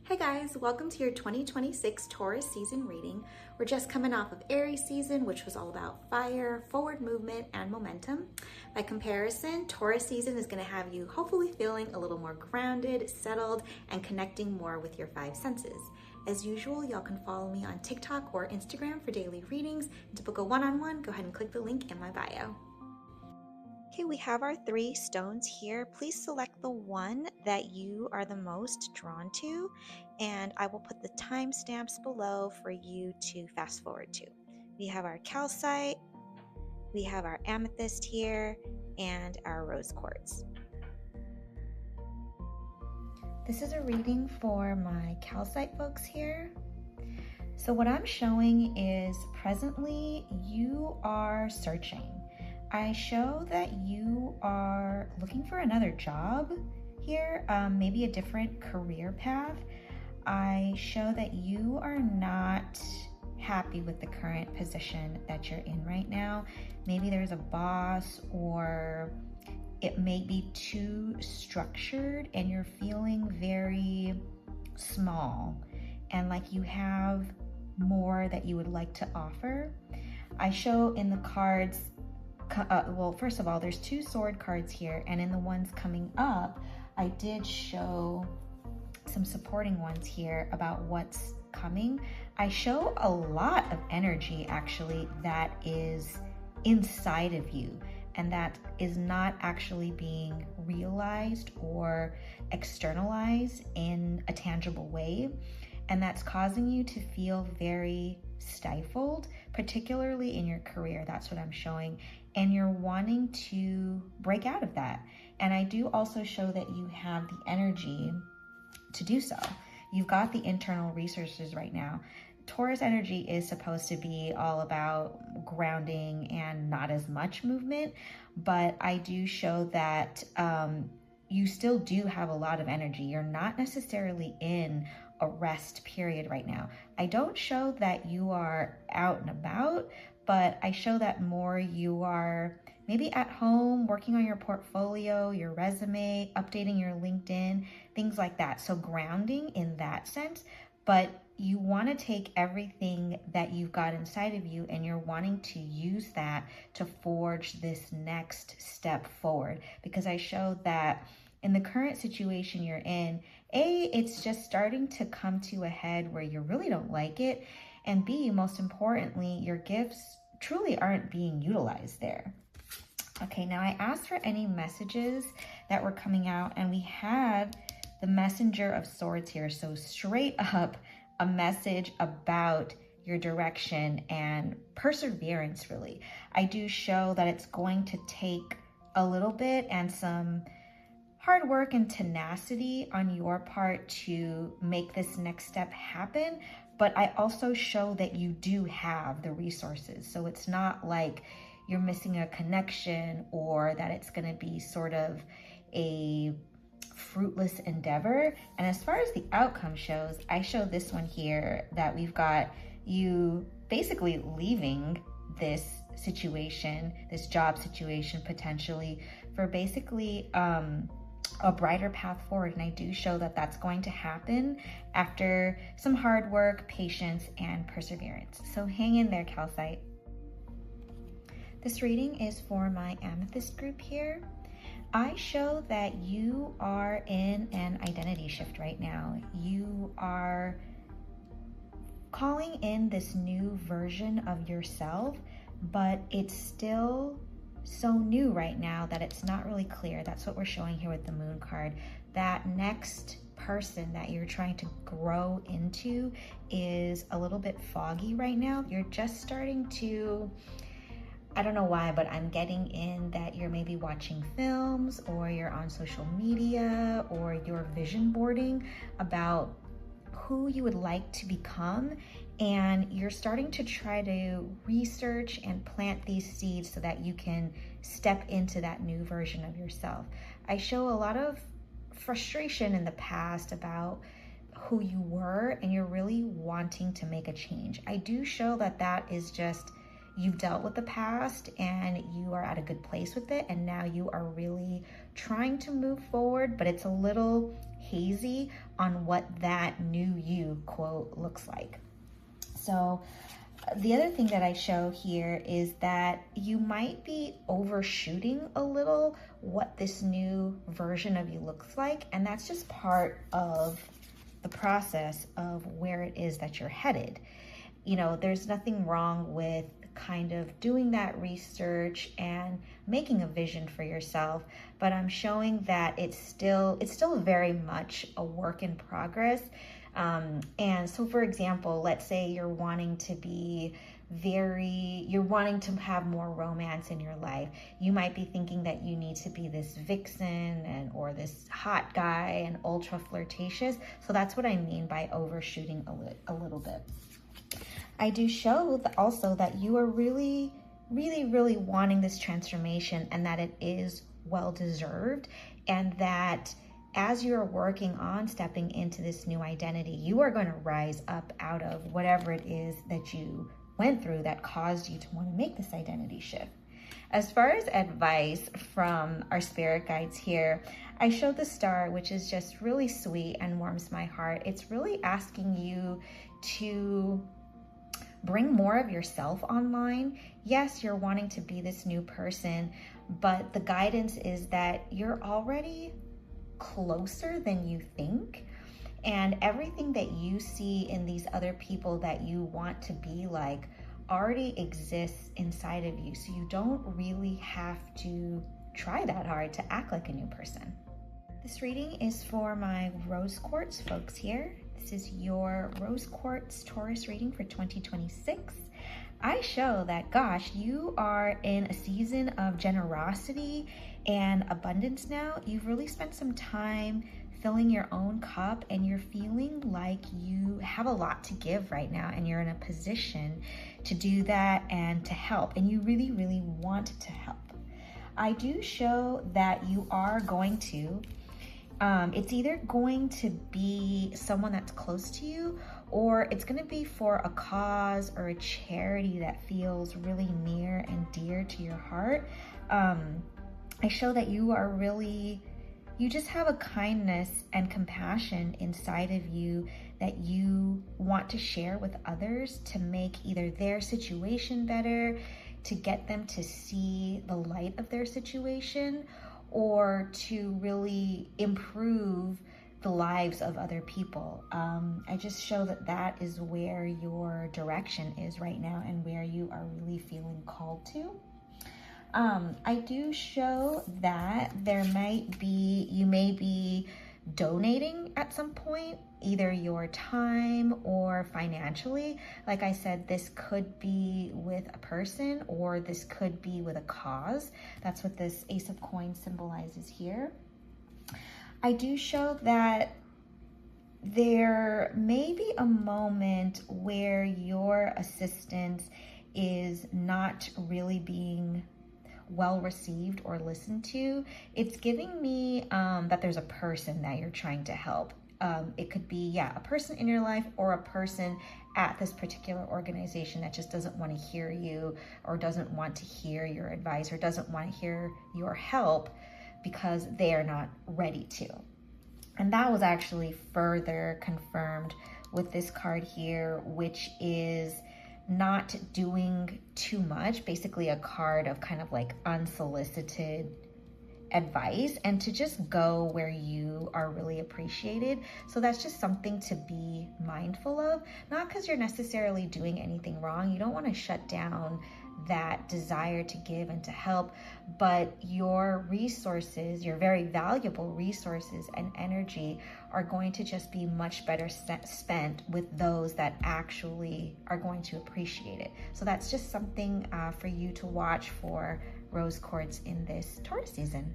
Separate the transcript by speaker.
Speaker 1: Hey guys, welcome to your 2026 Taurus season reading. We're just coming off of Aries season, which was all about fire, forward movement, and momentum. By comparison, Taurus season is going to have you hopefully feeling a little more grounded, settled, and connecting more with your five senses. As usual, y'all can follow me on TikTok or Instagram for daily readings. And to book a one-on-one, go ahead and click the link in my bio. Okay, we have our three stones here. Please select the one that you are the most drawn to, and I will put the timestamps below for you to fast forward to. We have our calcite, we have our amethyst here, and our rose quartz. This is a reading for my calcite folks here. So what I'm showing is presently you are searching. I show that you are looking for another job here, maybe a different career path. I show that you are not happy with the current position that you're in right now. Maybe there's a boss, or it may be too structured and you're feeling very small and like you have more that you would like to offer. I show in the cards, well, first of all, there's two sword cards here, and in the ones coming up, I did show some supporting ones here about what's coming. I show a lot of energy actually that is inside of you and that is not actually being realized or externalized in a tangible way. And that's causing you to feel very stifled, particularly in your career. That's what I'm showing. And you're wanting to break out of that. And I do also show that you have the energy to do so. You've got the internal resources right now. Taurus energy is supposed to be all about grounding and not as much movement, but I do show that you still do have a lot of energy. You're not necessarily in a rest period right now. I don't show that you are out and about, but I show that more you are maybe at home working on your portfolio, your resume, updating your LinkedIn, things like that. So grounding in that sense, but you want to take everything that you've got inside of you and you're wanting to use that to forge this next step forward. Because I show that in the current situation you're in, A, it's just starting to come to a head where you really don't like it. And B, most importantly, your gifts truly aren't being utilized there. Okay, now I asked for any messages that were coming out, and we had the Messenger of Swords here. So straight up, a message about your direction and perseverance, really. I do show that it's going to take a little bit and some hard work and tenacity on your part to make this next step happen. But I also show that you do have the resources. So it's not like you're missing a connection or that it's going to be sort of a fruitless endeavor. And as far as the outcome shows, I show this one here that we've got you basically leaving this situation, this job situation potentially, for basically a brighter path forward. And I do show that that's going to happen after some hard work, patience, and perseverance. So hang in there, calcite. This reading is for my amethyst group here. I show that you are in an identity shift right now. You are calling in this new version of yourself, but it's still so new right now that it's not really clear. That's what we're showing here with the moon card. That next person that you're trying to grow into is a little bit foggy right now. You're just starting to, I don't know why, but I'm getting in that you're maybe watching films or you're on social media or you're vision boarding about who you would like to become, and you're starting to try to research and plant these seeds so that you can step into that new version of yourself. I show a lot of frustration in the past about who you were, and you're really wanting to make a change. I do show that that is just, you've dealt with the past and you are at a good place with it, and now you are really trying to move forward, but it's a little hazy on what that new you quote looks like. So the other thing that I show here is that you might be overshooting a little what this new version of you looks like, and that's just part of the process of where it is that you're headed. You know, there's nothing wrong with kind of doing that research and making a vision for yourself, but I'm showing that it's still very much a work in progress. And so for example, let's say you're wanting to have more romance in your life. You might be thinking that you need to be this vixen or this hot guy and ultra flirtatious. So that's what I mean by overshooting a little bit. I do show also that you are really, really, really wanting this transformation, and that it is well deserved, and that as you're working on stepping into this new identity, you are going to rise up out of whatever it is that you went through that caused you to want to make this identity shift. As far as advice from our spirit guides here, I showed the star, which is just really sweet and warms my heart. It's really asking you to bring more of yourself online. Yes, you're wanting to be this new person, but the guidance is that you're already closer than you think. And everything that you see in these other people that you want to be like already exists inside of you. So you don't really have to try that hard to act like a new person. This reading is for my rose quartz folks here. This is your rose quartz Taurus reading for 2026. I show that, gosh, you are in a season of generosity and abundance now. You've really spent some time filling your own cup, and you're feeling like you have a lot to give right now, and you're in a position to do that and to help, and you really, really want to help. I do show that you are going to it's either going to be someone that's close to you, or it's going to be for a cause or a charity that feels really near and dear to your heart. I show that you just have a kindness and compassion inside of you that you want to share with others to make either their situation better, to get them to see the light of their situation, or to really improve the lives of other people. I just show that that is where your direction is right now and where you are really feeling called to. I do show that you may be donating at some point, either your time or financially. Like I said, this could be with a person or this could be with a cause. That's what this Ace of Coins symbolizes here. I do show that there may be a moment where your assistance is not really being well received or listened to. It's giving me that there's a person that you're trying to help. It could be, a person in your life or a person at this particular organization that just doesn't want to hear you, or doesn't want to hear your advice, or doesn't want to hear your help because they are not ready to. And that was actually further confirmed with this card here, which is not doing too much, basically a card of kind of like unsolicited advice, and to just go where you are really appreciated. So that's just something to be mindful of, not because you're necessarily doing anything wrong. You don't want to shut down that desire to give and to help, but your resources, your very valuable resources and energy are going to just be much better spent with those that actually are going to appreciate it. So that's just something for you to watch for, rose quartz, in this Taurus season.